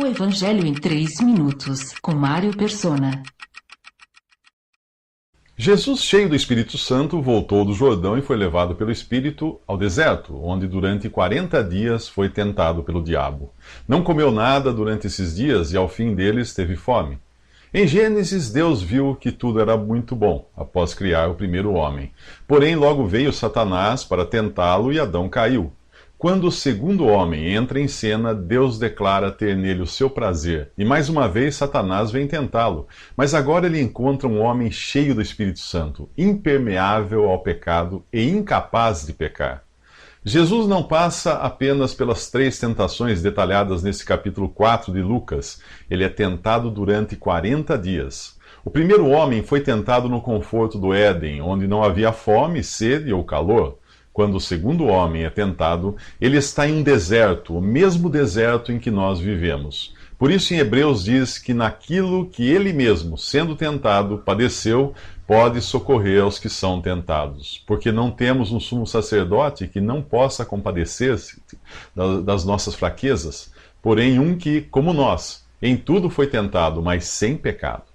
O Evangelho em 3 minutos, com Mário Persona. Jesus, cheio do Espírito Santo, voltou do Jordão e foi levado pelo Espírito ao deserto, onde durante 40 dias foi tentado pelo diabo. Não comeu nada durante esses dias e ao fim deles teve fome. Em Gênesis, Deus viu que tudo era muito bom, após criar o primeiro homem. Porém, logo veio Satanás para tentá-lo e Adão caiu. Quando o segundo homem entra em cena, Deus declara ter nele o seu prazer. E mais uma vez Satanás vem tentá-lo. Mas agora ele encontra um homem cheio do Espírito Santo, impermeável ao pecado e incapaz de pecar. Jesus não passa apenas pelas 3 tentações detalhadas nesse capítulo 4 de Lucas. Ele é tentado durante 40 dias. O primeiro homem foi tentado no conforto do Éden, onde não havia fome, sede ou calor. Quando o segundo homem é tentado, ele está em um deserto, o mesmo deserto em que nós vivemos. Por isso, em Hebreus diz que naquilo que ele mesmo, sendo tentado, padeceu, pode socorrer aos que são tentados. Porque não temos um sumo sacerdote que não possa compadecer-se das nossas fraquezas, porém um que, como nós, em tudo foi tentado, mas sem pecado.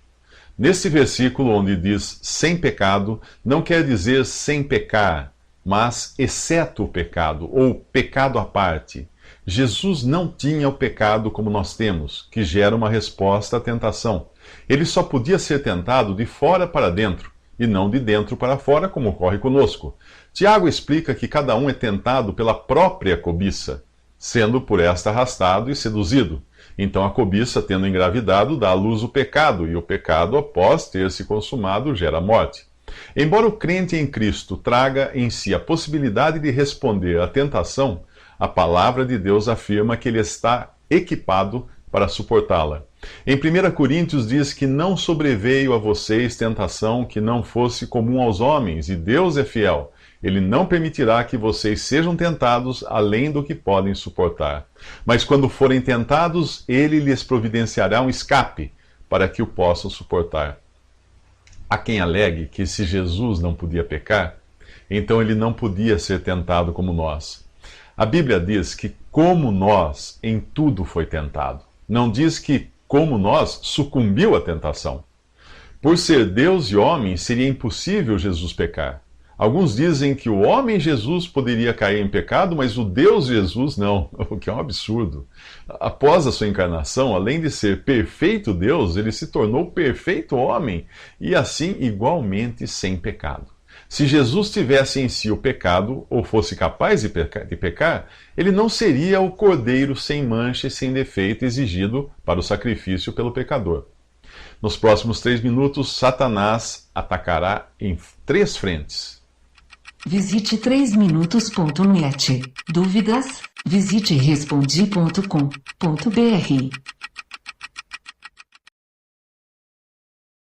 Nesse versículo, onde diz sem pecado, não quer dizer sem pecar, mas exceto o pecado, ou pecado à parte. Jesus não tinha o pecado como nós temos, que gera uma resposta à tentação. Ele só podia ser tentado de fora para dentro, e não de dentro para fora, como ocorre conosco. Tiago explica que cada um é tentado pela própria cobiça, sendo por esta arrastado e seduzido. Então a cobiça, tendo engravidado, dá à luz o pecado, e o pecado, após ter se consumado, gera morte. Embora o crente em Cristo traga em si a possibilidade de responder à tentação, a palavra de Deus afirma que ele está equipado para suportá-la. Em 1 Coríntios diz que não sobreveio a vocês tentação que não fosse comum aos homens, e Deus é fiel. Ele não permitirá que vocês sejam tentados além do que podem suportar. Mas quando forem tentados, ele lhes providenciará um escape para que o possam suportar. Há quem alegue que se Jesus não podia pecar, então ele não podia ser tentado como nós. A Bíblia diz que, como nós, em tudo foi tentado. Não diz que, como nós, sucumbiu à tentação. Por ser Deus e homem, seria impossível Jesus pecar. Alguns dizem que o homem Jesus poderia cair em pecado, mas o Deus Jesus não, o que é um absurdo. Após a sua encarnação, além de ser perfeito Deus, ele se tornou perfeito homem e assim igualmente sem pecado. Se Jesus tivesse em si o pecado, ou fosse capaz de pecar, ele não seria o cordeiro sem mancha e sem defeito exigido para o sacrifício pelo pecador. Nos próximos 3 minutos, Satanás atacará em 3 frentes. Visite 3minutos.net. Dúvidas? Visite respondi.com.br.